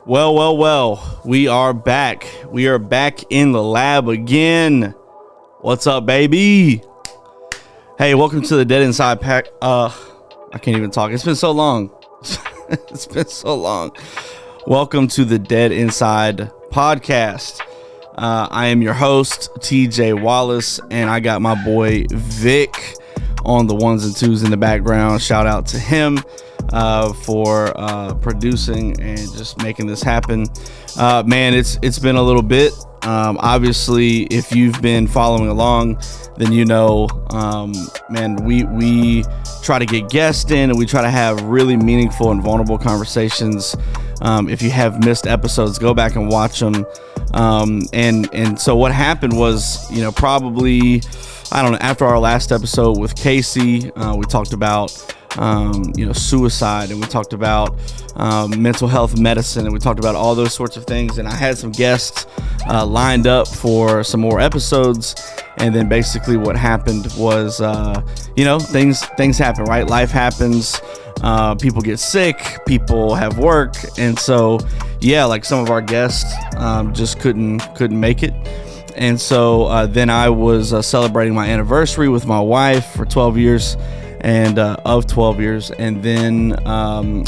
Well, we are back. We are back in the lab again. What's up, baby? Hey, welcome to the Dead Inside Pack. I can't even talk. It's been so long. It's been so long. Welcome to the Dead Inside podcast. I am your host, TJ Wallace, and I got my boy Vic on the ones and twos in the background. Shout out to him for producing and just making this happen. Man, it's been a little bit. Obviously, if you've been following along, then you know, man, we try to get guests in and we try to have really meaningful and vulnerable conversations. If you have missed episodes, go back and watch them. And so what happened was, probably, I don't know, after our last episode with Casey, we talked about, suicide, and we talked about mental health medicine, and we talked about all those sorts of things. And I had some guests lined up for some more episodes. And then basically what happened was, things happen, right? Life happens. People get sick, people have work. And so, like some of our guests just couldn't make it. And so then I was celebrating my anniversary with my wife for 12 years and of 12 years, and then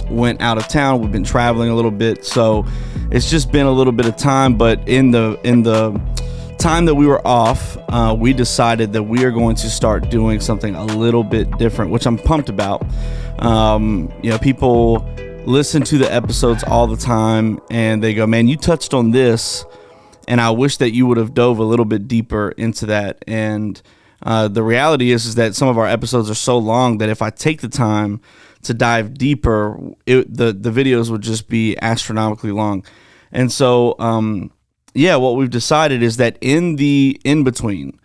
went out of town. We've been traveling a little bit, so it's just been a little bit of time. But in the time that we were off, we decided that we are going to start doing something a little bit different, which I'm pumped about. People listen to the episodes all the time and they go, man, you touched on this, and I wish that you would have dove a little bit deeper into that. And the reality is that some of our episodes are so long that if I take the time to dive deeper, the videos would just be astronomically long. And so, what we've decided is that in the in-between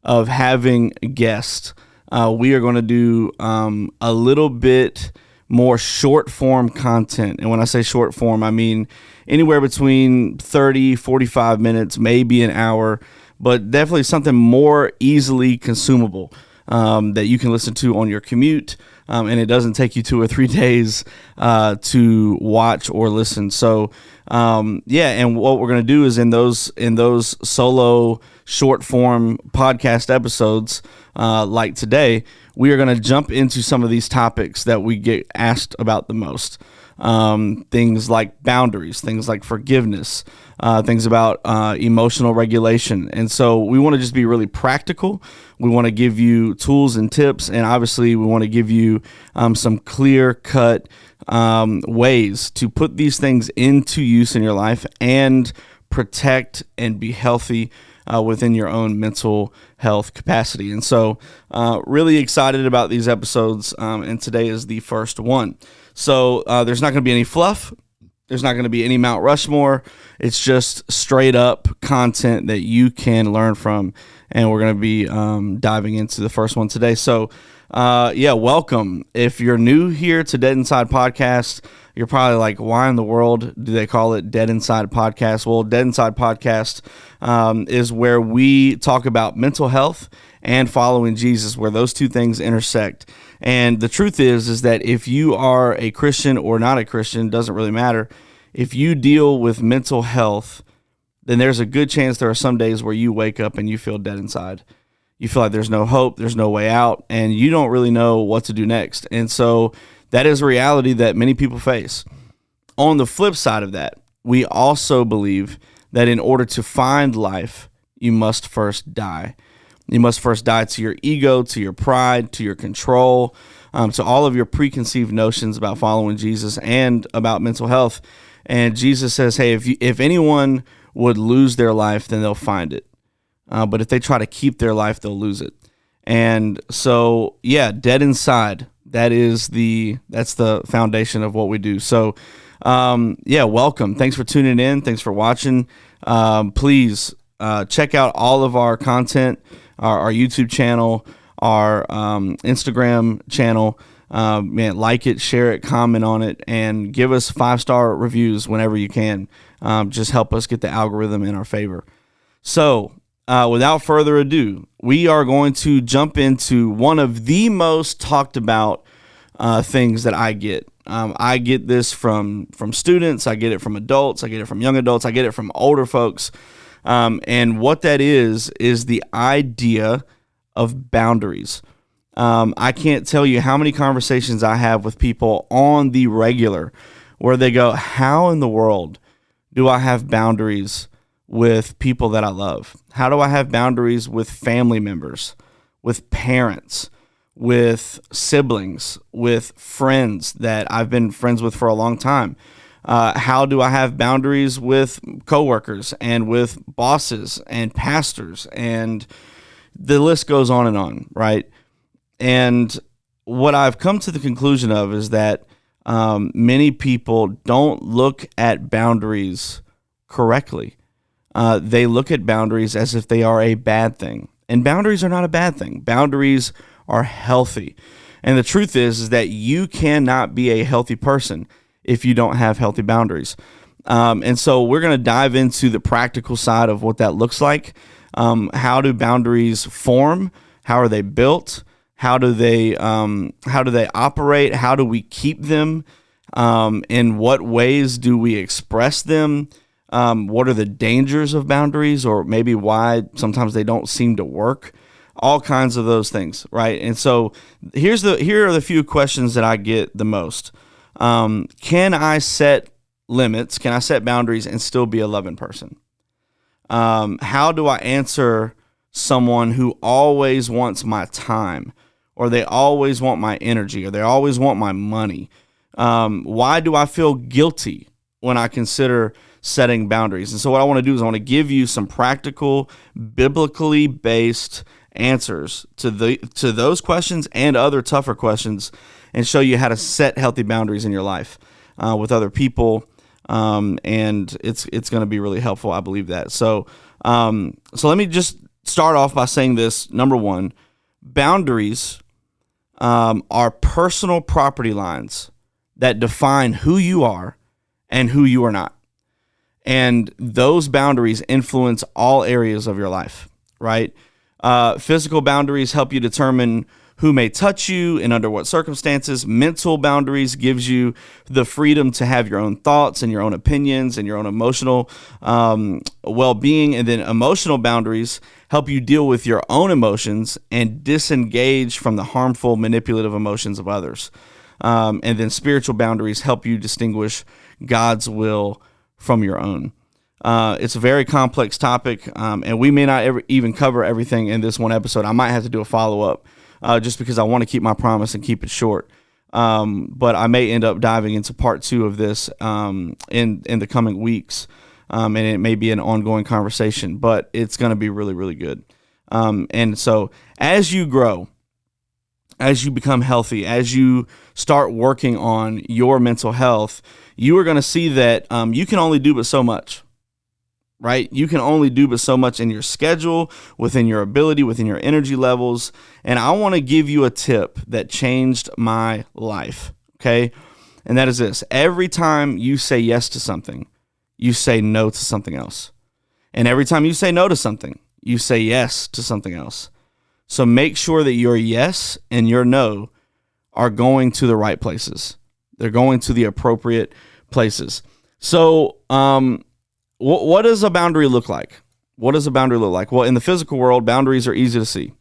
of having guests, we are going to do a little bit more short form content. And when I say short form, I mean anywhere between 30, 45 minutes, maybe an hour, but definitely something more easily consumable that you can listen to on your commute. And it doesn't take you 2 or 3 days to watch or listen. So, and what we're going to do is in those solo short form podcast episodes like today, we are going to jump into some of these topics that we get asked about the most. Things like boundaries, things like forgiveness, things about emotional regulation. And so we want to just be really practical. We want to give you tools and tips, and obviously we want to give you some clear-cut ways to put these things into use in your life and protect and be healthy within your own mental health capacity. And so really excited about these episodes, and today is the first one. So there's not going to be any fluff. There's not going to be any Mount Rushmore. It's just straight up content that you can learn from. And we're going to be diving into the first one today. So, welcome. If you're new here to Dead Inside Podcast, you're probably like, why in the world do they call it Dead Inside Podcast? Well, Dead Inside Podcast is where we talk about mental health and following Jesus, where those two things intersect. And the truth is that if you are a Christian or not a Christian, doesn't really matter. If you deal with mental health, then there's a good chance there are some days where you wake up and you feel dead inside. You feel like there's no hope, there's no way out, and you don't really know what to do next. And so that is a reality that many people face. On the flip side of that, we also believe that in order to find life, you must first die. You must first die to your ego, to your pride, to your control, to all of your preconceived notions about following Jesus and about mental health. And Jesus says, hey, if anyone would lose their life, then they'll find it. But if they try to keep their life, they'll lose it. And so, dead inside, that's the foundation of what we do. So, welcome. Thanks for tuning in. Thanks for watching. Please check out all of our content, our YouTube channel, our Instagram channel. Like it, share it, comment on it, and give us 5-star reviews whenever you can. Just help us get the algorithm in our favor. So, without further ado, we are going to jump into one of the most talked about things that I get I get this from students. I get it from adults. I get it from young adults. I get it from older folks. And what that is the idea of boundaries. I can't tell you how many conversations I have with people on the regular where they go, how in the world do I have boundaries with people that I love? How do I have boundaries with family members, with parents, with siblings, with friends that I've been friends with for a long time? How do I have boundaries with coworkers and with bosses and pastors? And the list goes on, right? And what I've come to the conclusion of is that many people don't look at boundaries correctly. They look at boundaries as if they are a bad thing. And boundaries are not a bad thing. Boundaries are healthy. And the truth is that you cannot be a healthy person if you don't have healthy boundaries. And so we're going to dive into the practical side of what that looks like. How do boundaries form? How are they built? How do they operate? How do we keep them? In what ways do we express them? What are the dangers of boundaries, or maybe why sometimes they don't seem to work? All kinds of those things, right? And so here are the few questions that I get the most. Can I set limits? Can I set boundaries and still be a loving person? How do I answer someone who always wants my time, or they always want my energy, or they always want my money? Why do I feel guilty when I consider setting boundaries? And so what I want to do is I want to give you some practical, biblically based answers to those questions and other tougher questions, and show you how to set healthy boundaries in your life with other people. And it's going to be really helpful. I believe that. So let me just start off by saying this. Number one, boundaries are personal property lines that define who you are and who you are not. And those boundaries influence all areas of your life, right? Physical boundaries help you determine who may touch you and under what circumstances. Mental boundaries gives you the freedom to have your own thoughts and your own opinions and your own emotional well-being. And then emotional boundaries help you deal with your own emotions and disengage from the harmful, manipulative emotions of others. And then spiritual boundaries help you distinguish God's will from your own. It's a very complex topic, and we may not ever even cover everything in this one episode. I might have to do a follow-up just because I want to keep my promise and keep it short. But I may end up diving into part 2 of this in the coming weeks, and it may be an ongoing conversation, but it's going to be really, really good. And so as you grow, as you become healthy, as you start working on your mental health, you are going to see that you can only do but so much, right? You can only do but so much in your schedule, within your ability, within your energy levels. And I want to give you a tip that changed my life, okay? And that is this. Every time you say yes to something, you say no to something else. And every time you say no to something, you say yes to something else. So make sure that your yes and your no are going to the right places. They're going to the appropriate places. So what does a boundary look like? What does a boundary look like? Well, in the physical world, boundaries are easy to see,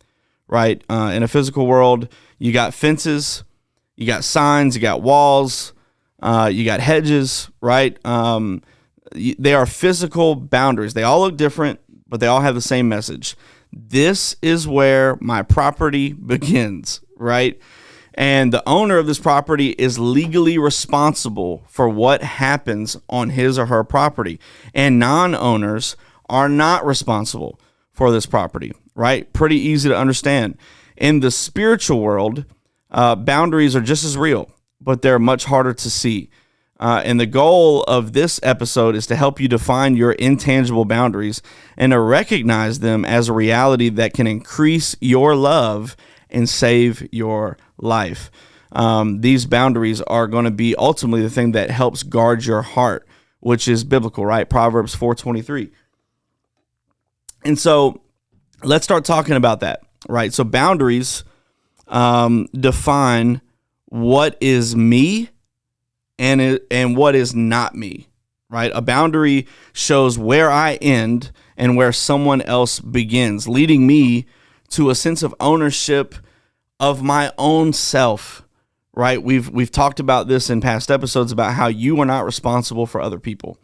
right? In a physical world, you got fences, you got signs, you got walls, you got hedges, right? They are physical boundaries. They all look different, but they all have the same message. This is where my property begins, right? And the owner of this property is legally responsible for what happens on his or her property. And non-owners are not responsible for this property, right? Pretty easy to understand. In the spiritual world, boundaries are just as real, but they're much harder to see. And the goal of this episode is to help you define your intangible boundaries and to recognize them as a reality that can increase your love and save your life. These boundaries are going to be ultimately the thing that helps guard your heart, which is biblical, right? Proverbs 4:23. And so let's start talking about that, right? So boundaries define what is me and what is not me, right? A boundary shows where I end and where someone else begins, leading me to a sense of ownership of my own self, right? We've talked about this in past episodes about how you are not responsible for other people.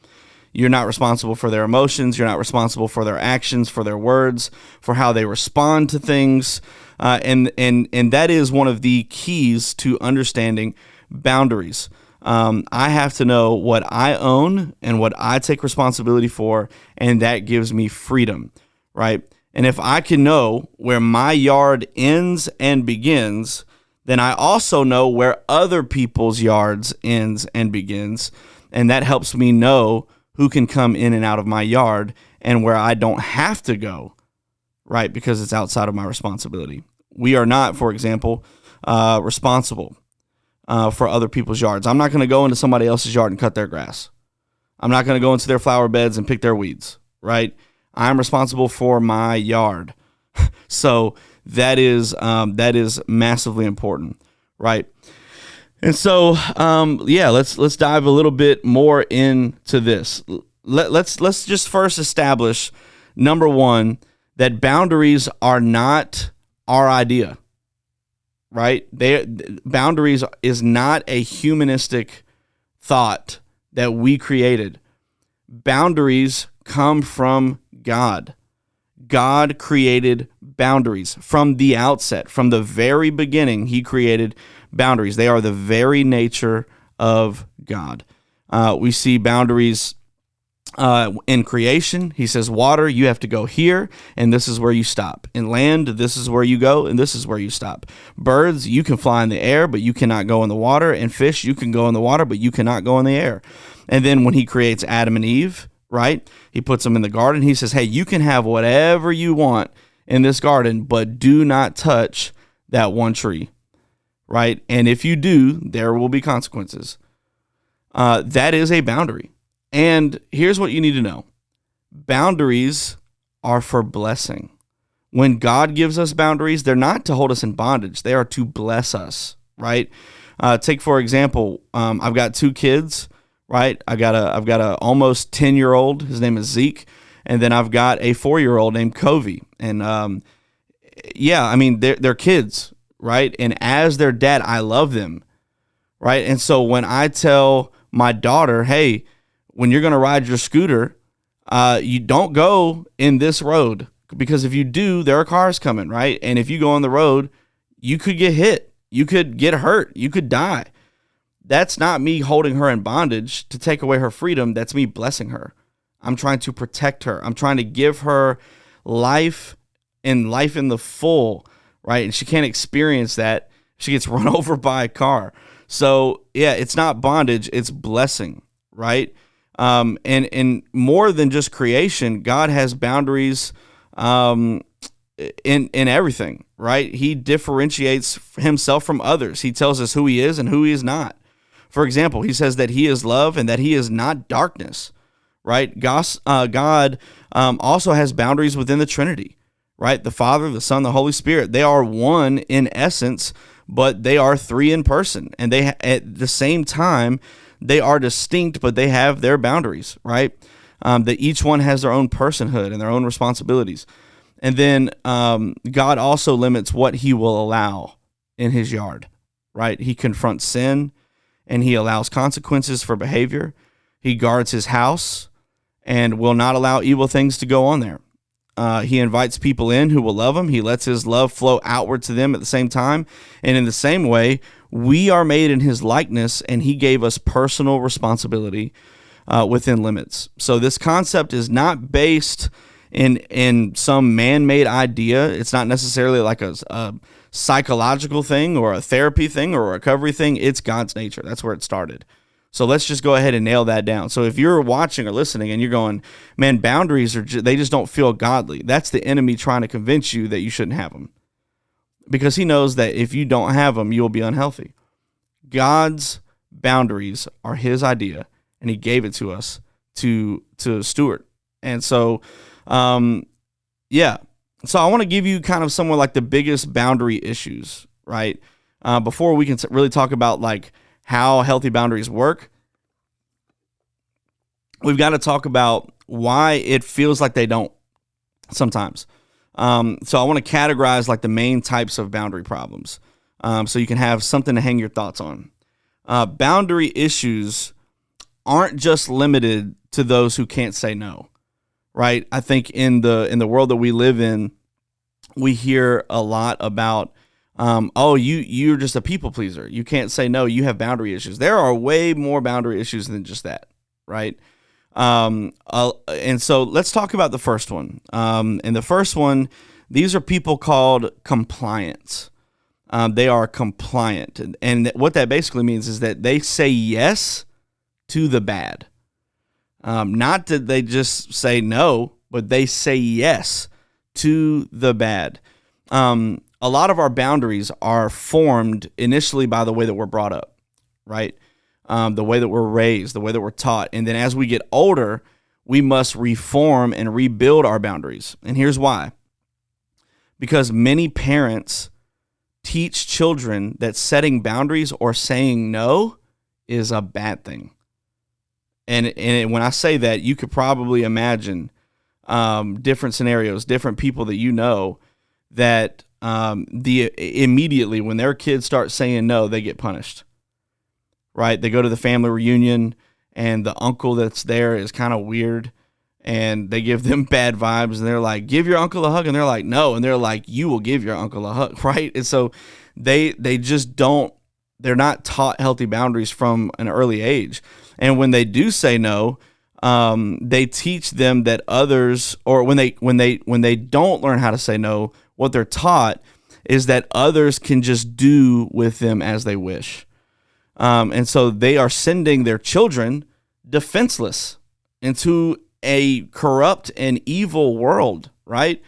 You're not responsible for their emotions. You're not responsible for their actions, for their words, for how they respond to things. And that is one of the keys to understanding boundaries. I have to know what I own and what I take responsibility for, and that gives me freedom, right? And if I can know where my yard ends and begins, then I also know where other people's yards ends and begins, and that helps me know who can come in and out of my yard and where I don't have to go, right? Because it's outside of my responsibility. We are not, for example, responsible for other people's yards. I'm not going to go into somebody else's yard and cut their grass. I'm not going to go into their flower beds and pick their weeds, right? I'm responsible for my yard. So that is massively important, right? And so, let's dive a little bit more into this. Let's just first establish, number one, that boundaries are not our idea, right? Boundaries is not a humanistic thought that we created. Boundaries come from God. God created boundaries from the outset. From the very beginning, he created boundaries. They are the very nature of God. We see boundaries in creation. He says, water, you have to go here, and this is where you stop. In land, this is where you go, and this is where you stop. Birds, you can fly in the air, but you cannot go in the water. And fish, you can go in the water, but you cannot go in the air. And then when he creates Adam and Eve, right, he puts them in the garden. He says, hey, you can have whatever you want in this garden, but do not touch that one tree, right? And if you do, there will be consequences. That is a boundary. And here's what you need to know. Boundaries are for blessing. When God gives us boundaries, they're not to hold us in bondage. They are to bless us, right? Take, for example, I've got two kids, right? I've got a almost 10-year-old. His name is Zeke. And then I've got a 4-year-old named Covey. And they're kids, right? And as their dad, I love them, right? And so when I tell my daughter, hey, when you're going to ride your scooter, you don't go in this road, because if you do, there are cars coming, right? And if you go on the road, you could get hit. You could get hurt. You could die. That's not me holding her in bondage to take away her freedom. That's me blessing her. I'm trying to protect her. I'm trying to give her life in the full, right? And she can't experience that. She gets run over by a car. So yeah, it's not bondage, it's blessing, right? And more than just creation, God has boundaries in everything, right? He differentiates himself from others. He tells us who he is and who he is not. For example, he says that he is love and that he is not darkness, right? God also has boundaries within the Trinity, right? The Father, the Son, the Holy Spirit. They are one in essence, but they are three in person. And they at the same time, they are distinct, but they have their boundaries, right? That each one has their own personhood and their own responsibilities. And then God also limits what he will allow in his yard, right? He confronts sin and he allows consequences for behavior. He guards his house and will not allow evil things to go on there. He invites people in who will love him. He lets his love flow outward to them at the same time. And in the same way, we are made in his likeness, and he gave us personal responsibility within limits. So this concept is not based in some man-made idea. It's not necessarily like a psychological thing or a therapy thing or a recovery thing. It's God's nature. That's where it started. So let's just go ahead and nail that down. So if you're watching or listening and you're going, man, boundaries they just don't feel godly. That's the enemy trying to convince you that you shouldn't have them, because he knows that if you don't have them, you will be unhealthy. God's boundaries are his idea, and he gave it to us to steward. And so, So I want to give you kind of somewhat like the biggest boundary issues, right? Before we can really talk about like how healthy boundaries work, we've got to talk about why it feels like they don't sometimes. So I want to categorize like the main types of boundary problems, so you can have something to hang your thoughts on. Boundary issues aren't just limited to those who can't say no, right? I think in the world that we live in, we hear a lot about, you're just a people pleaser. You can't say no. You have boundary issues. There are way more boundary issues than just that, right? And so let's talk about the first one. And the first one, these are people called compliant. They are compliant. And what that basically means is that they say yes to the bad. Not that they just say no, but they say yes to the bad. A lot of our boundaries are formed initially by the way that we're brought up, right? The way that we're raised, the way that we're taught. And then as we get older, we must reform and rebuild our boundaries. And here's why. Because many parents teach children that setting boundaries or saying no is a bad thing. And when I say that, you could probably imagine different scenarios, different people that you know that immediately when their kids start saying no, they get punished. Right? They go to the family reunion and the uncle that's there is kind of weird and they give them bad vibes and they're like, give your uncle a hug. And they're like, no. And they're like, you will give your uncle a hug. Right? And so they just don't, they're not taught healthy boundaries from an early age. And when they do say no, they teach them that others, or when they don't learn how to say no, what they're taught is that others can just do with them as they wish. And so they are sending their children defenseless into a corrupt and evil world, right?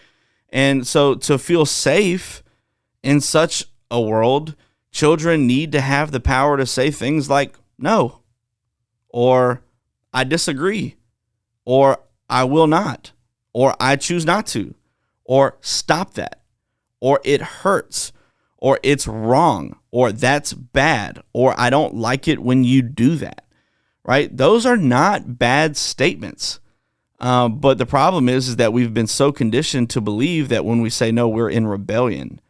And so to feel safe in such a world, children need to have the power to say things like no, or I disagree, or I will not, or I choose not to, or stop that, or it hurts, or it's wrong, or that's bad, or I don't like it when you do that, right? Those are not bad statements. But the problem is that we've been so conditioned to believe that when we say no, we're in rebellion.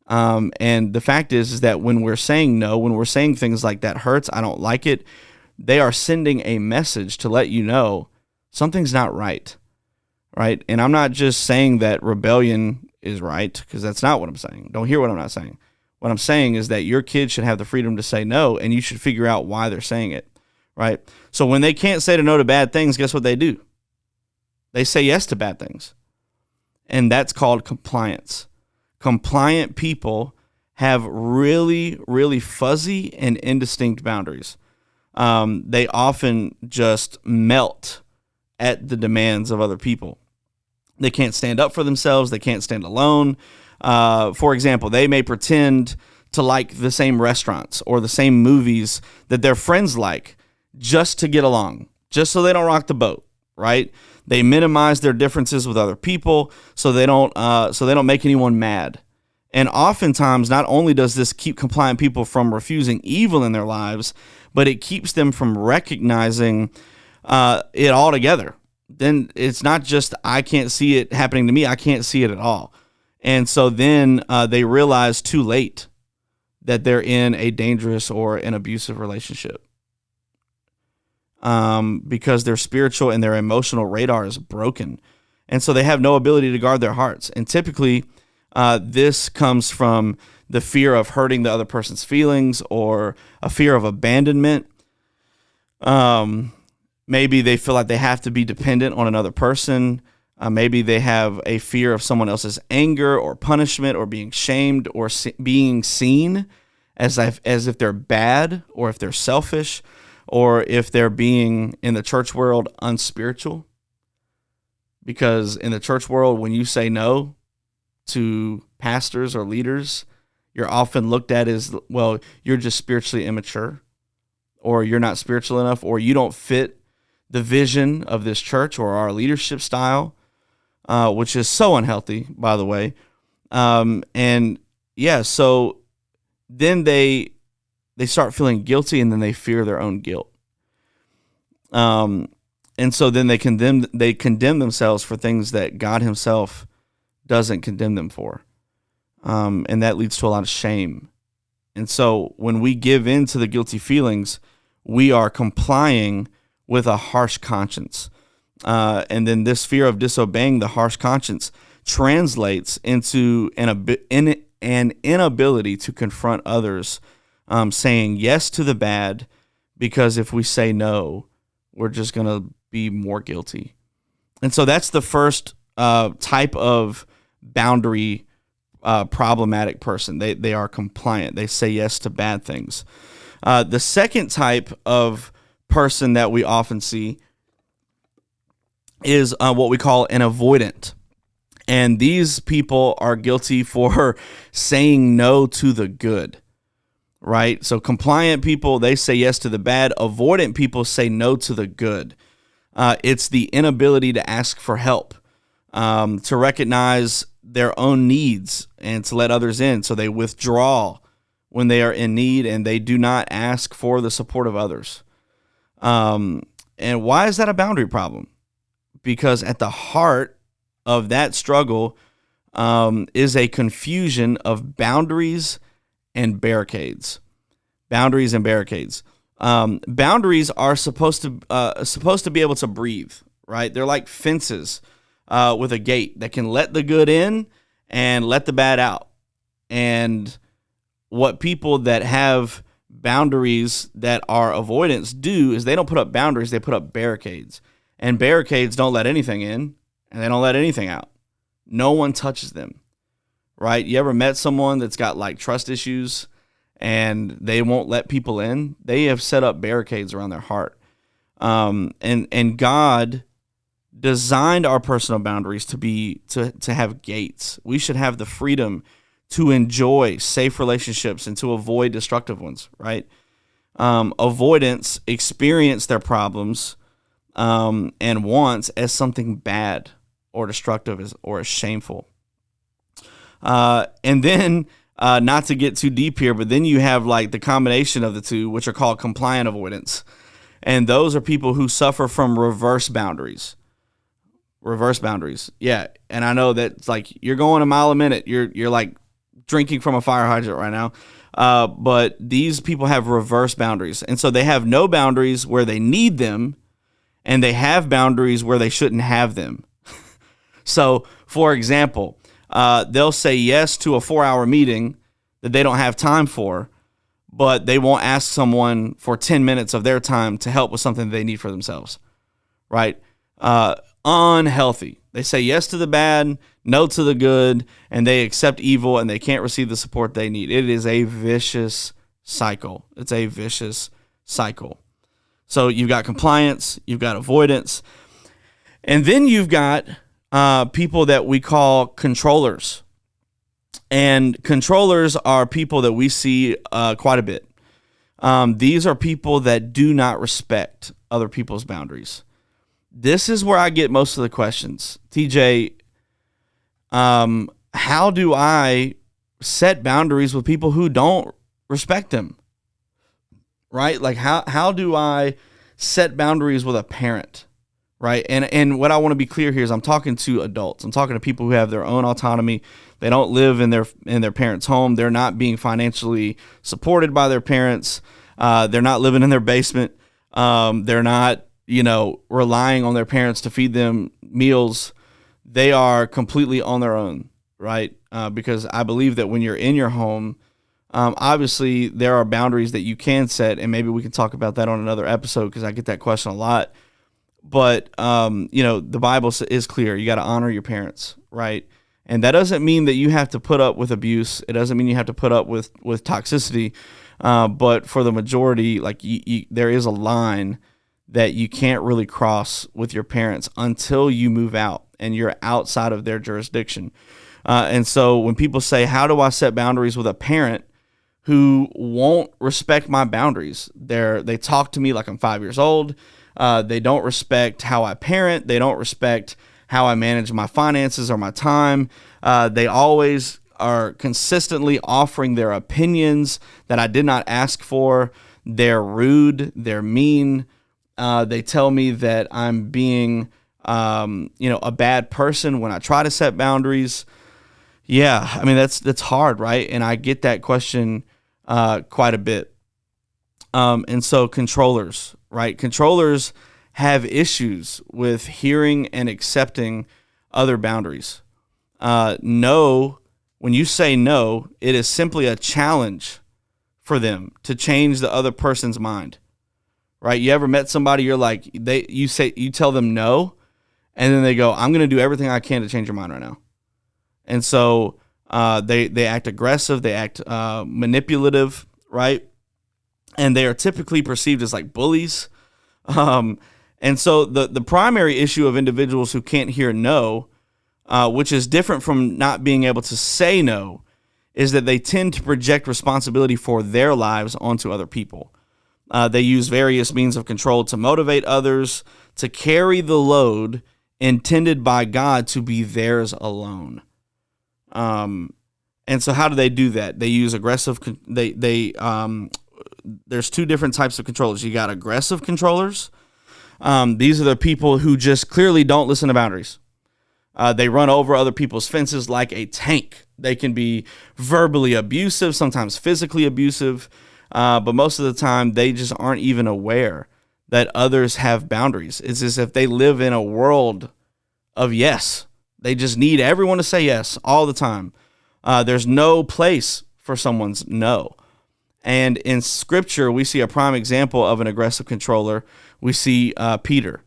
And the fact is that when we're saying no, when we're saying things like that hurts, I don't like it, they are sending a message to let you know something's not right, right? And I'm not just saying that rebellion is right, because that's not what I'm saying. Don't hear what I'm not saying. What I'm saying is that your kids should have the freedom to say no, and you should figure out why they're saying it, right? So when they can't say no to bad things, guess what they do? They say yes to bad things. And that's called compliance. Compliant people have really, really fuzzy and indistinct boundaries. They often just melt at the demands of other people. They can't stand up for themselves. They can't stand alone. For example, they may pretend to like the same restaurants or the same movies that their friends like just to get along, just so they don't rock the boat, right? They minimize their differences with other people so they don't make anyone mad. And oftentimes, not only does this keep compliant people from refusing evil in their lives, but it keeps them from recognizing it altogether. Then it's not just, I can't see it happening to me, I can't see it at all. And so then they realize too late that they're in a dangerous or an abusive relationship. Because their spiritual and their emotional radar is broken. And so they have no ability to guard their hearts. And typically, this comes from the fear of hurting the other person's feelings or a fear of abandonment. Maybe they feel like they have to be dependent on another person. Maybe they have a fear of someone else's anger or punishment or being shamed or being seen as if they're bad or if they're selfish or if they're being, in the church world, unspiritual. Because in the church world, when you say no to pastors or leaders, you're often looked at as, well, you're just spiritually immature, or you're not spiritual enough, or you don't fit the vision of this church or our leadership style, which is so unhealthy, by the way. So then they they start feeling guilty, and then they fear their own guilt. And so then they condemn themselves for things that God himself doesn't condemn them for. And that leads to a lot of shame. And so when we give in to the guilty feelings, we are complying with a harsh conscience. And then this fear of disobeying the harsh conscience translates into an inability to confront others, saying yes to the bad, because if we say no, we're just going to be more guilty. And so that's the first type of boundary problematic person. They are compliant. They say yes to bad things. The second type of person that we often see is what we call an avoidant. And these people are guilty for saying no to the good, right? So compliant people, they say yes to the bad. Avoidant people say no to the good. It's the inability to ask for help, to recognize their own needs and to let others in. So they withdraw when they are in need, and they do not ask for the support of others. And why is that a boundary problem? Because at the heart of that struggle is a confusion of boundaries and barricades. Boundaries and barricades. Boundaries are supposed to be able to breathe, right? They're like fences with a gate that can let the good in and let the bad out. And what people that have boundaries that are avoidance do is they don't put up boundaries, they put up barricades. And barricades don't let anything in, and they don't let anything out. No one touches them, right? You ever met someone that's got like trust issues and they won't let people in? They have set up barricades around their heart. And God designed our personal boundaries to have gates. We should have the freedom to enjoy safe relationships and to avoid destructive ones, right? Avoidants experience their problems and wants as something bad or destructive or as shameful. And then, not to get too deep here, but then you have like the combination of the two, which are called compliant avoidants. And those are people who suffer from reverse boundaries. Reverse boundaries. Yeah. And I know that it's like you're going a mile a minute. You're like drinking from a fire hydrant right now. But these people have reverse boundaries. And so they have no boundaries where they need them, and they have boundaries where they shouldn't have them. So, for example, they'll say yes to a 4-hour meeting that they don't have time for, but they won't ask someone for 10 minutes of their time to help with something they need for themselves, right? Unhealthy. They say yes to the bad, no to the good, and they accept evil, and they can't receive the support they need. It is a vicious cycle. It's a vicious cycle. So you've got compliance, you've got avoidance, and then you've got people that we call controllers. And controllers are people that we see quite a bit. These are people that do not respect other people's boundaries. This is where I get most of the questions. TJ, how do I set boundaries with people who don't respect them? Right? Like how do I set boundaries with a parent? Right? And what I want to be clear here is I'm talking to adults. I'm talking to people who have their own autonomy. They don't live in their parents' home. They're not being financially supported by their parents. They're not living in their basement. They're not, relying on their parents to feed them meals. They are completely on their own, right? Because I believe that when you're in your home, obviously there are boundaries that you can set, and maybe we can talk about that on another episode because I get that question a lot. But, the Bible is clear. You got to honor your parents, right? And that doesn't mean that you have to put up with abuse. It doesn't mean you have to put up with toxicity. But for the majority, like there is a line that you can't really cross with your parents until you move out and you're outside of their jurisdiction. And so when people say, how do I set boundaries with a parent who won't respect my boundaries? They talk to me like I'm 5 years old. They don't respect how I parent. They don't respect how I manage my finances or my time. They always are consistently offering their opinions that I did not ask for. They're rude. They're mean. They tell me that I'm being, a bad person when I try to set boundaries. Yeah, I mean, that's hard, right? And I get that question quite a bit. And so controllers, right? Controllers have issues with hearing and accepting other boundaries. No, when you say no, it is simply a challenge for them to change the other person's mind, right? You ever met somebody, you're like, you tell them no, and then they go, I'm going to do everything I can to change your mind right now. And so they act aggressive, they act manipulative, right? And they are typically perceived as like bullies. And so the primary issue of individuals who can't hear no, which is different from not being able to say no, is that they tend to project responsibility for their lives onto other people. They use various means of control to motivate others to carry the load intended by God to be theirs alone. And so how do they do that? They use aggressive, there's two different types of controllers. You got aggressive controllers. These are the people who just clearly don't listen to boundaries. They run over other people's fences like a tank. They can be verbally abusive, sometimes physically abusive, but most of the time they just aren't even aware that others have boundaries. It's as if they live in a world of yes. They just need everyone to say yes all the time. There's no place for someone's no. And in Scripture, we see a prime example of an aggressive controller. We see Peter,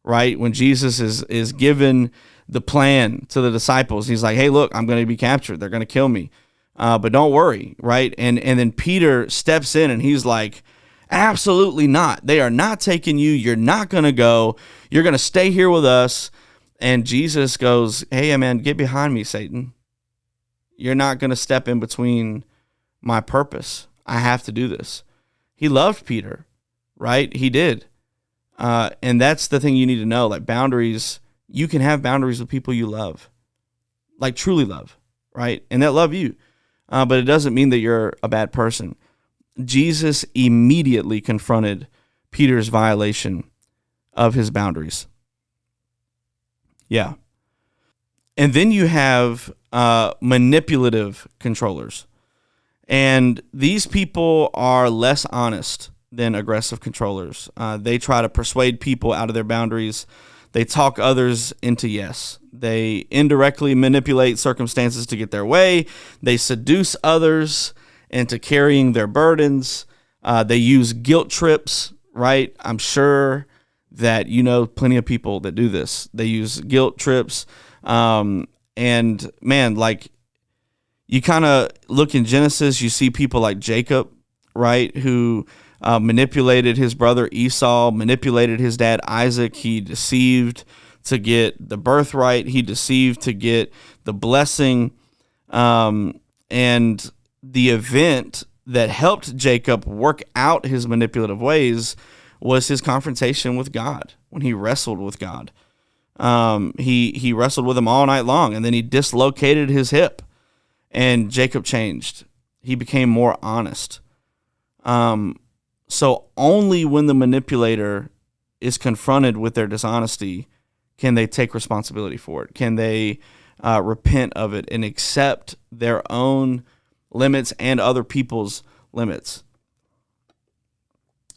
right? When Jesus is given the plan to the disciples, he's like, hey, look, I'm going to be captured. They're going to kill me. But don't worry, right? And then Peter steps in and he's like, absolutely not. They are not taking you. You're not going to go. You're going to stay here with us. And Jesus goes, hey, man, get behind me, Satan. You're not going to step in between my purpose. I have to do this. He loved Peter, right? He did. And that's the thing you need to know. Like boundaries, you can have boundaries with people you love, like truly love, right? And that love you. But it doesn't mean that you're a bad person. Jesus immediately confronted Peter's violation of his boundaries. Yeah. And then you have manipulative controllers. And these people are less honest than aggressive controllers. They try to persuade people out of their boundaries. They talk others into yes. They indirectly manipulate circumstances to get their way. They seduce others into carrying their burdens. They use guilt trips, right? I'm sure that you know plenty of people that do this. They use guilt trips. And man, like you kind of look in Genesis, you see people like Jacob, right, who manipulated his brother Esau, manipulated his dad Isaac. He deceived to get the birthright. He deceived to get the blessing. And the event that helped Jacob work out his manipulative ways was his confrontation with God when he wrestled with God. He wrestled with him all night long, and then he dislocated his hip. And Jacob changed. He became more honest. So only when the manipulator is confronted with their dishonesty can they take responsibility for it. Can they repent of it and accept their own limits and other people's limits.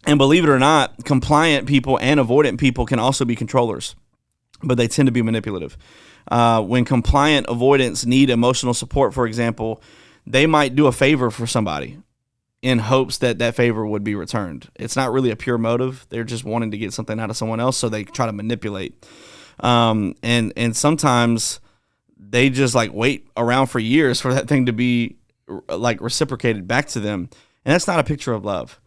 And believe it or not, compliant people and avoidant people can also be controllers, but they tend to be manipulative. When compliant avoidants need emotional support, for example, they might do a favor for somebody in hopes that that favor would be returned. It's not really a pure motive. They're just wanting to get something out of someone else, so they try to manipulate. And sometimes they just like wait around for years for that thing to be like reciprocated back to them. And that's not a picture of love,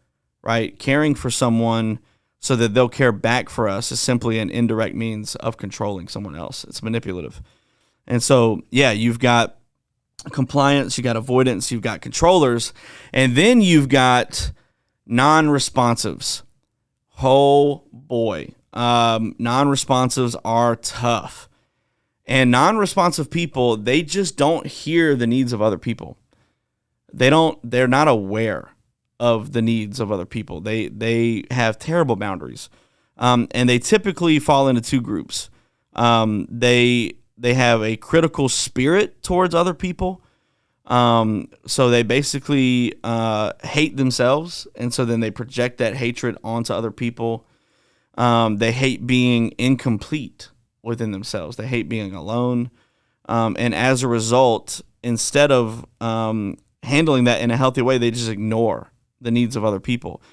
right? Caring for someone so that they'll care back for us is simply an indirect means of controlling someone else. It's manipulative. And so, yeah, you've got compliance, you got avoidance, you've got controllers, and then you've got non-responsives. Oh boy. Non-responsives are tough. And non-responsive people, they just don't hear the needs of other people. They're not aware of the needs of other people. They have terrible boundaries. And they typically fall into two groups. They have a critical spirit towards other people. So they basically hate themselves, and so then they project that hatred onto other people. They hate being incomplete within themselves. They hate being alone. And as a result, instead of handling that in a healthy way, they just ignore the needs of other people.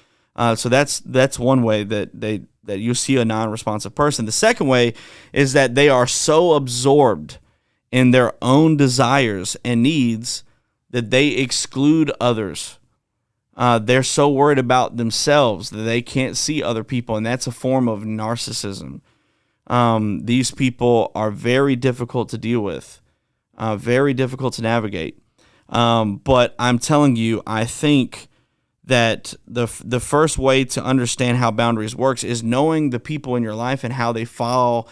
So that's one way that you see a non-responsive person. The second way is that they are so absorbed in their own desires and needs that they exclude others. They're so worried about themselves that they can't see other people, and that's a form of narcissism. These people are very difficult to deal with, very difficult to navigate. But I'm telling you, I think that the first way to understand how boundaries works is knowing the people in your life and how they fall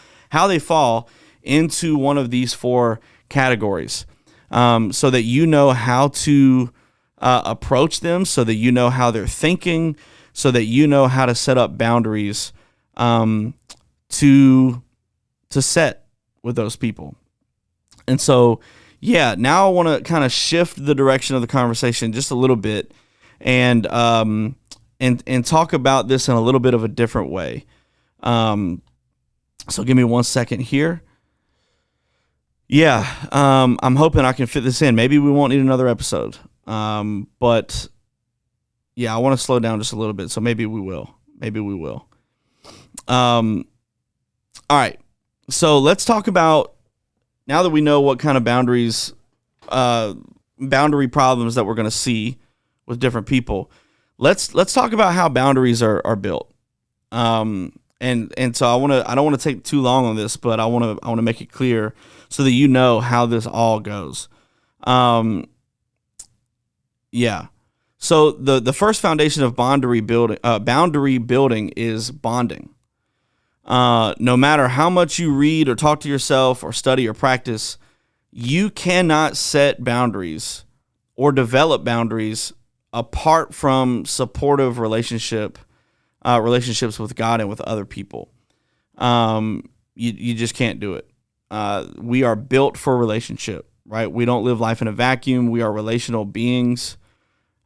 into one of these four categories, so that you know how to approach them, so that you know how they're thinking, so that you know how to set up boundaries to set with those people. And so, yeah, now I want to kind of shift the direction of the conversation just a little bit, and talk about this in a little bit of a different way. So give me 1 second here. Yeah, I'm hoping I can fit this in. Maybe we won't need another episode. But yeah, I want to slow down just a little bit, so maybe we will. All right. So let's talk about, now that we know what kind of boundary problems that we're going to see with different people, let's talk about how boundaries are built. And so I don't want to take too long on this, but I want to make it clear so that you know how this all goes. Yeah. So the first foundation of boundary building is bonding. No matter how much you read or talk to yourself or study or practice, you cannot set boundaries or develop boundaries apart from supportive relationships with God and with other people. You just can't do it. We are built for relationship, right? We don't live life in a vacuum. We are relational beings,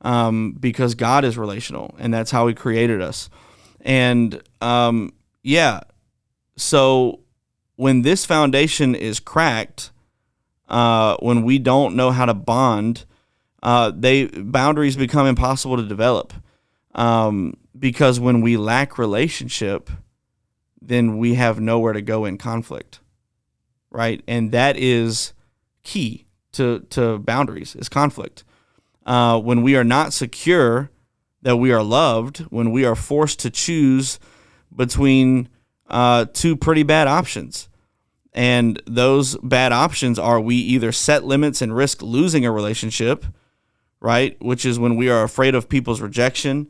because God is relational, and that's how He created us. And so when this foundation is cracked, when we don't know how to bond, boundaries become impossible to develop. Because when we lack relationship, then we have nowhere to go in conflict, right? And that is key to boundaries, is conflict. When we are not secure that we are loved, when we are forced to choose between two pretty bad options, and those bad options are, we either set limits and risk losing a relationship, right? Which is when we are afraid of people's rejection,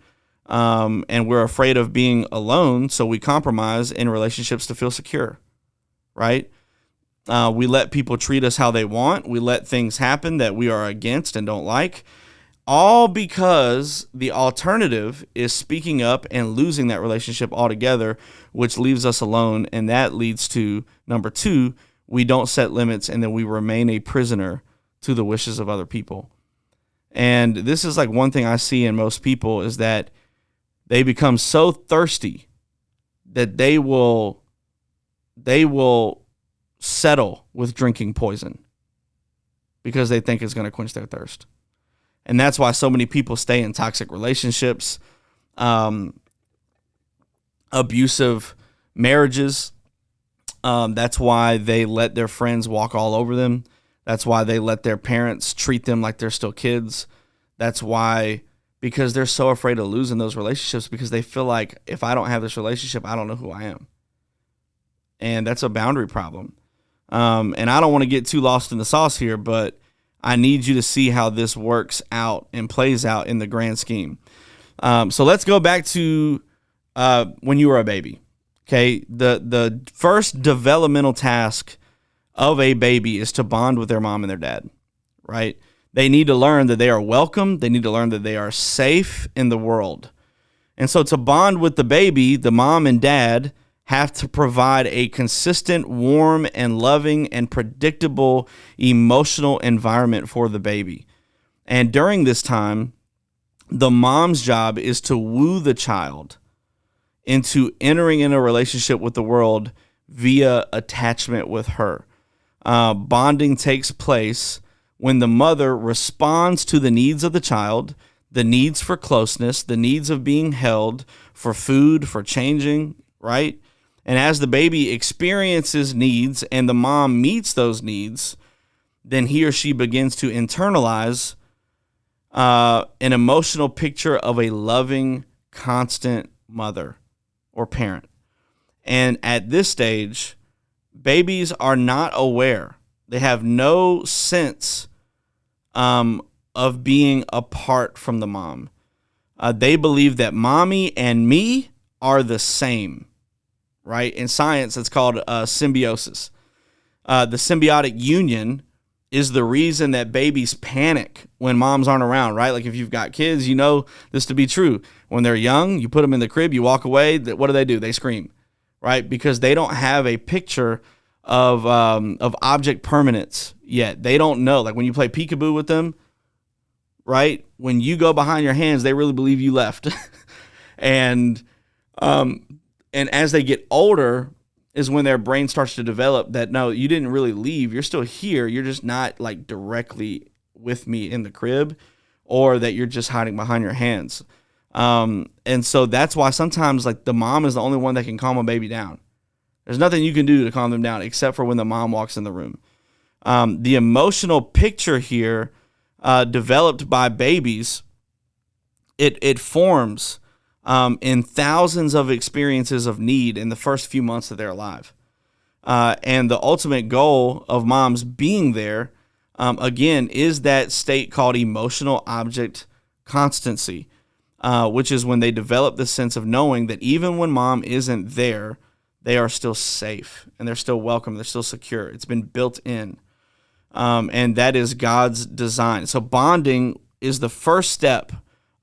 and we're afraid of being alone, so we compromise in relationships to feel secure, right? We let people treat us how they want. We let things happen that we are against and don't like, all because the alternative is speaking up and losing that relationship altogether, which leaves us alone. And that leads to, number two, we don't set limits, and then we remain a prisoner to the wishes of other people. And this is like one thing I see in most people, is that they become so thirsty that they will settle with drinking poison because they think it's going to quench their thirst. And that's why so many people stay in toxic relationships, abusive marriages. That's why they let their friends walk all over them. That's why they let their parents treat them like they're still kids. That's why, because they're so afraid of losing those relationships, because they feel like, if I don't have this relationship, I don't know who I am. And that's a boundary problem. And I don't want to get too lost in the sauce here, but I need you to see how this works out and plays out in the grand scheme. So let's go back to when you were a baby. Okay, the first developmental task of a baby is to bond with their mom and their dad, right? They need to learn that they are welcome. They need to learn that they are safe in the world. And so to bond with the baby, the mom and dad have to provide a consistent, warm, and loving and predictable emotional environment for the baby. And during this time, the mom's job is to woo the child into entering in a relationship with the world via attachment with her. Bonding takes place when the mother responds to the needs of the child, the needs for closeness, the needs of being held, for food, for changing, right? And as the baby experiences needs and the mom meets those needs, then he or she begins to internalize an emotional picture of a loving, constant mother or parent. And at this stage, babies are not aware. They have no sense of being apart from the mom. They believe that mommy and me are the same, right? In science, it's called symbiosis. The symbiotic union is the reason that babies panic when moms aren't around, right? Like if you've got kids, you know this to be true. When they're young, you put them in the crib, you walk away, what do? They scream, right? Because they don't have a picture of object permanence yet. They don't know. Like when you play peekaboo with them, right? When you go behind your hands, they really believe you left. And as they get older is when their brain starts to develop that, no, you didn't really leave. You're still here. You're just not like directly with me in the crib, or that you're just hiding behind your hands. And so that's why sometimes like the mom is the only one that can calm a baby down. There's nothing you can do to calm them down except for when the mom walks in the room. The emotional picture here developed by babies, it forms in thousands of experiences of need in the first few months that they're alive. And the ultimate goal of moms being there, again, is that state called emotional object constancy, which is when they develop the sense of knowing that even when mom isn't there, they are still safe and they're still welcome. They're still secure. It's been built in. And that is God's design. So bonding is the first step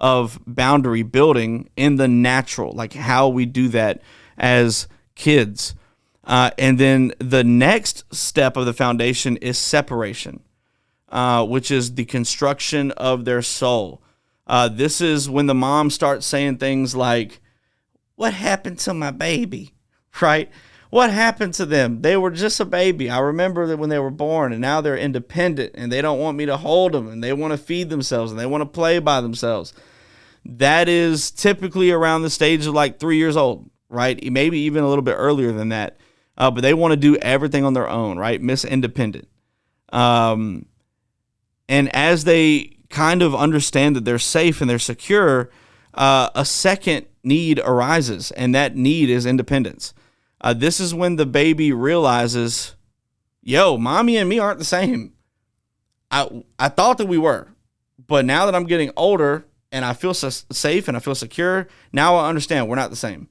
of boundary building in the natural, like how we do that as kids. And then the next step of the foundation is separation, which is the construction of their soul. This is when the mom starts saying things like, "What happened to my baby?" Right? What happened to them? They were just a baby. I remember that when they were born, and now they're independent and they don't want me to hold them, and they want to feed themselves and they want to play by themselves. That is typically around the stage of like 3 years old, right? Maybe even a little bit earlier than that. But they want to do everything on their own, right? Miss Independent. And as they kind of understand that they're safe and they're secure, a second need arises, and that need is independence. This is when the baby realizes, yo, mommy and me aren't the same. I thought that we were, but now that I'm getting older and I feel safe and I feel secure, now I understand we're not the same.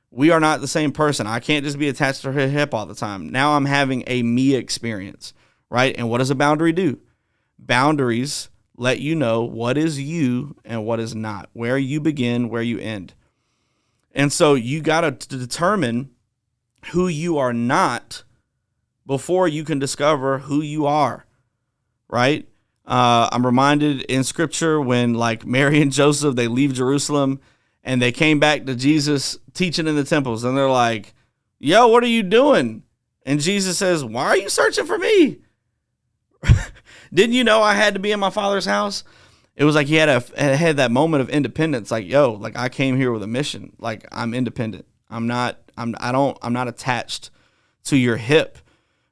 We are not the same person. I can't just be attached to her hip all the time. Now I'm having a me experience, right? And what does a boundary do? Boundaries let you know what is you and what is not, where you begin, where you end. And so you got to determine who you are not before you can discover who you are, right? I'm reminded in scripture when like Mary and Joseph, they leave Jerusalem and they came back to Jesus teaching in the temples, and they're like, yo, what are you doing? And Jesus says, why are you searching for me? Didn't you know I had to be in my Father's house? It was like he had that moment of independence. Like, yo, like I came here with a mission. Like I'm independent. I'm not attached to your hip.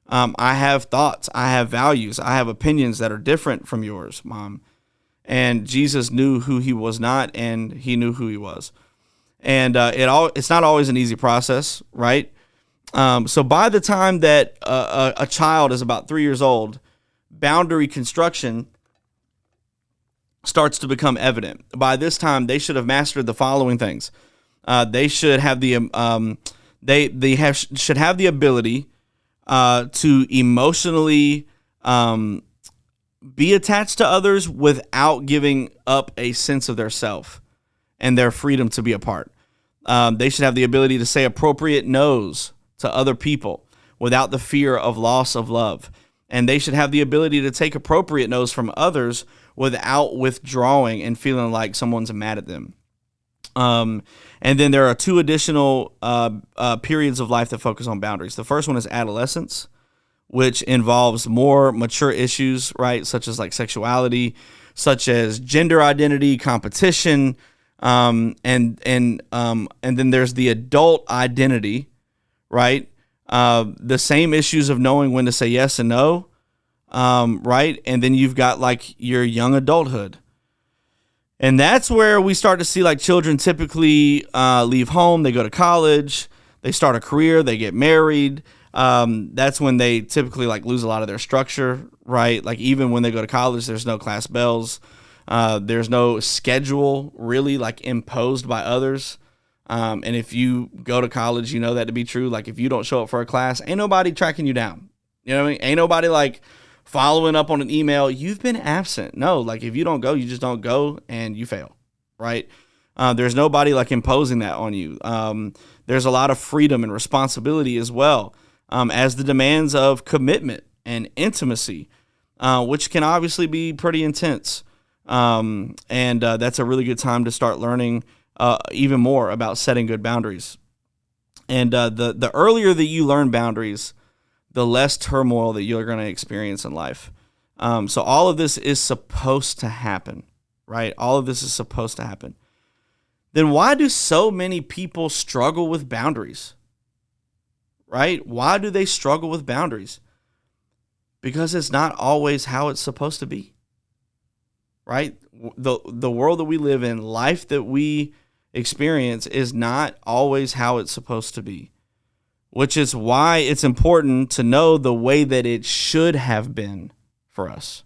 I have thoughts. I have values. I have opinions that are different from yours, Mom. And Jesus knew who he was not, and he knew who he was. And it's not always an easy process, right? So by the time that a child is about 3 years old, boundary construction starts to become evident. By this time, they should have mastered the following things. They should have should have the ability to emotionally be attached to others without giving up a sense of their self and their freedom to be apart. They should have the ability to say appropriate no's to other people without the fear of loss of love. And they should have the ability to take appropriate no's from others without withdrawing and feeling like someone's mad at them. And then there are two additional periods of life that focus on boundaries. The first one is adolescence, which involves more mature issues, right? Such as like sexuality, such as gender identity, competition, and then there's the adult identity, right? The same issues of knowing when to say yes and no, right? And then you've got like your young adulthood. And that's where we start to see like children typically leave home, they go to college, they start a career, they get married. That's when they typically like lose a lot of their structure, right? Like even when they go to college, there's no class bells. There's no schedule really like imposed by others. And if you go to college, you know that to be true. Like if you don't show up for a class, ain't nobody tracking you down. You know what I mean? Ain't nobody like following up on an email. You've been absent. No, like if you don't go, you just don't go and you fail, right? There's nobody like imposing that on you. There's a lot of freedom and responsibility as well, as the demands of commitment and intimacy, which can obviously be pretty intense. And that's a really good time to start learning even more about setting good boundaries. And the earlier that you learn boundaries, the less turmoil that you're going to experience in life. So all of this is supposed to happen, right? All of this is supposed to happen. Then why do so many people struggle with boundaries, right? Why do they struggle with boundaries? Because it's not always how it's supposed to be, right? The world that we live in, life that we experience is not always how it's supposed to be, which is why it's important to know the way that it should have been for us.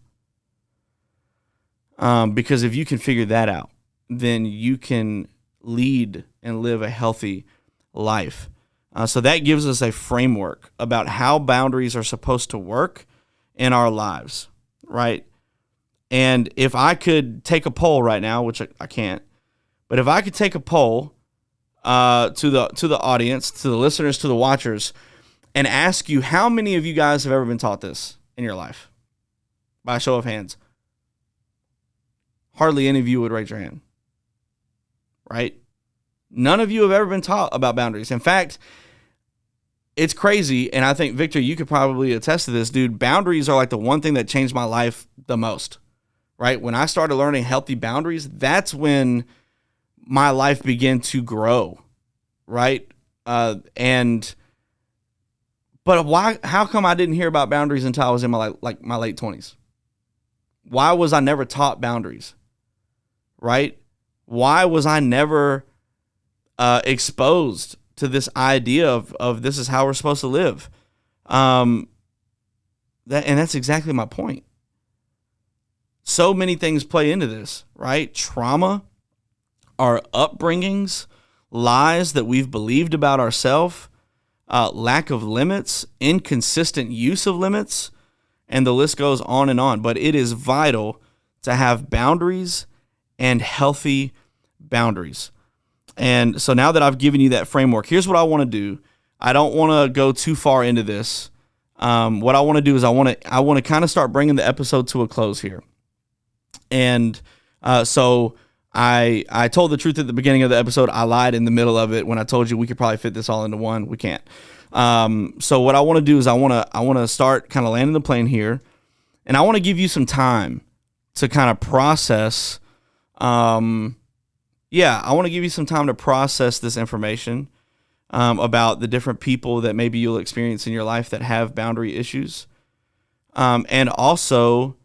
Because if you can figure that out, then you can lead and live a healthy life. So that gives us a framework about how boundaries are supposed to work in our lives, right? And if I could take a poll right now, which I can't, but if I could take a poll to the audience, to the listeners, to the watchers, and ask you how many of you guys have ever been taught this in your life, by a show of hands, hardly any of you would raise your hand, right? None of you have ever been taught about boundaries. In fact, it's crazy, and I think, Victor, you could probably attest to this, dude. Boundaries are like the one thing that changed my life the most, right? When I started learning healthy boundaries, that's when my life began to grow, right? But why? How come I didn't hear about boundaries until I was in my my late 20s? Why was I never taught boundaries, right? Why was I never exposed to this idea of this is how we're supposed to live? That's exactly my point. So many things play into this, right? Trauma, our upbringings, lies that we've believed about ourselves, lack of limits, inconsistent use of limits, and the list goes on and on. But it is vital to have boundaries and healthy boundaries. And so now that I've given you that framework, here's what I want to do. I don't want to go too far into this. What I want to do is I want to kind of start bringing the episode to a close here. And so I told the truth at the beginning of the episode. I lied in the middle of it when I told you we could probably fit this all into one. We can't. So what I want to do is I want to start kind of landing the plane here, and I want to give you some time to kind of process. I want to give you some time to process this information about the different people that maybe you'll experience in your life that have boundary issues, and also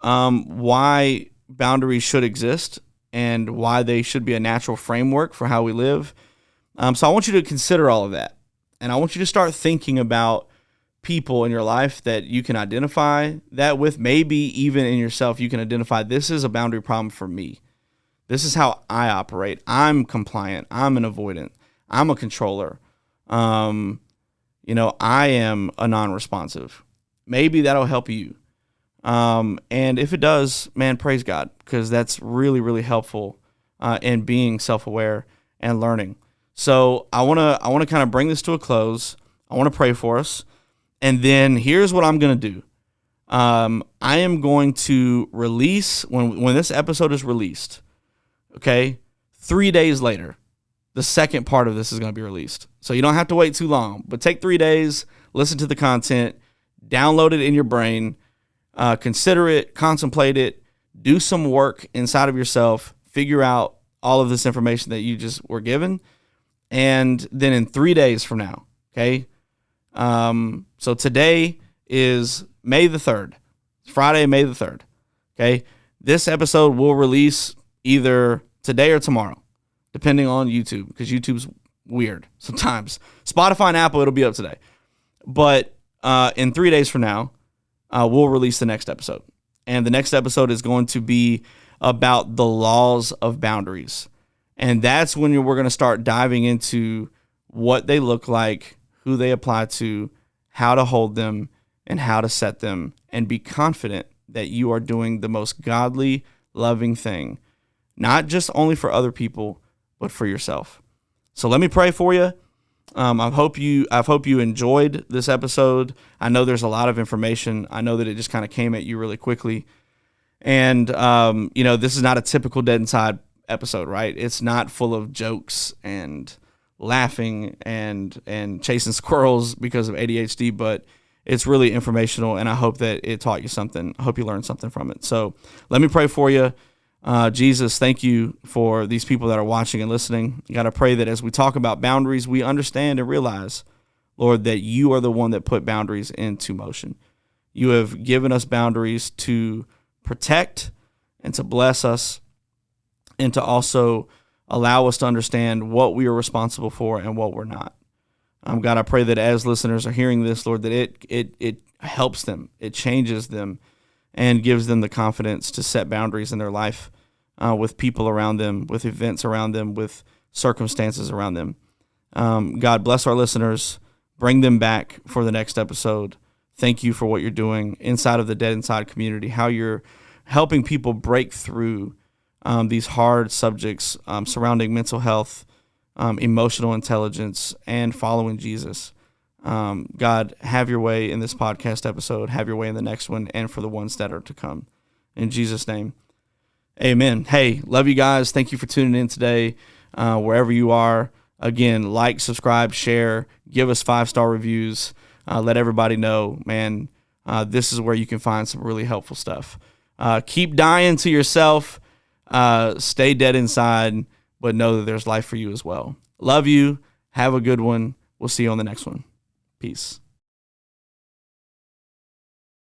why boundaries should exist and why they should be a natural framework for how we live. So I want you to consider all of that. And I want you to start thinking about people in your life that you can identify that with. Maybe even in yourself, you can identify, this is a boundary problem for me. This is how I operate. I'm compliant. I'm an avoidant. I'm a controller. I am a non-responsive. Maybe that'll help you. And if it does, man, praise God, because that's really, really helpful in being self-aware and learning. So I want to kind of bring this to a close. I want to pray for us. And then here's what I'm going to do. I am going to release, when this episode is released, okay, 3 days later, the second part of this is going to be released. So you don't have to wait too long, but take 3 days, listen to the content, download it in your brain, consider it, contemplate it, do some work inside of yourself, figure out all of this information that you just were given. And then in 3 days from now, okay, so today is May the 3rd, Friday, May the 3rd, okay? This episode will release either today or tomorrow, depending on YouTube, because YouTube's weird sometimes. Spotify and Apple, it'll be up today. But in 3 days from now, we'll release the next episode. And the next episode is going to be about the laws of boundaries. And that's when we're going to start diving into what they look like, who they apply to, how to hold them, and how to set them, and be confident that you are doing the most godly, loving thing, not just only for other people, but for yourself. So let me pray for you. I hope you enjoyed this episode. I know there's a lot of information. I know that it just kind of came at you really quickly. And, this is not a typical Dead Inside episode, right? It's not full of jokes and laughing and chasing squirrels because of ADHD, but it's really informational, and I hope that it taught you something. I hope you learned something from it. So let me pray for you. Jesus, thank you for these people that are watching and listening. You got to pray that as we talk about boundaries, we understand and realize, Lord, that you are the one that put boundaries into motion. You have given us boundaries to protect and to bless us, and to also allow us to understand what we are responsible for and what we're not. God, I pray that as listeners are hearing this, Lord, that it helps them, it changes them, and gives them the confidence to set boundaries in their life with people around them, with events around them, with circumstances around them. God, bless our listeners. Bring them back for the next episode. Thank you for what you're doing inside of the Dead Inside community, how you're helping people break through these hard subjects surrounding mental health, emotional intelligence, and following Jesus. God, have your way in this podcast episode, have your way in the next one, and for the ones that are to come. In Jesus' name, amen. Hey, love you guys. Thank you for tuning in today, wherever you are. Again, like, subscribe, share, give us 5-star reviews. Let everybody know, man, this is where you can find some really helpful stuff. Keep dying to yourself. Stay dead inside, but know that there's life for you as well. Love you. Have a good one. We'll see you on the next one. Peace.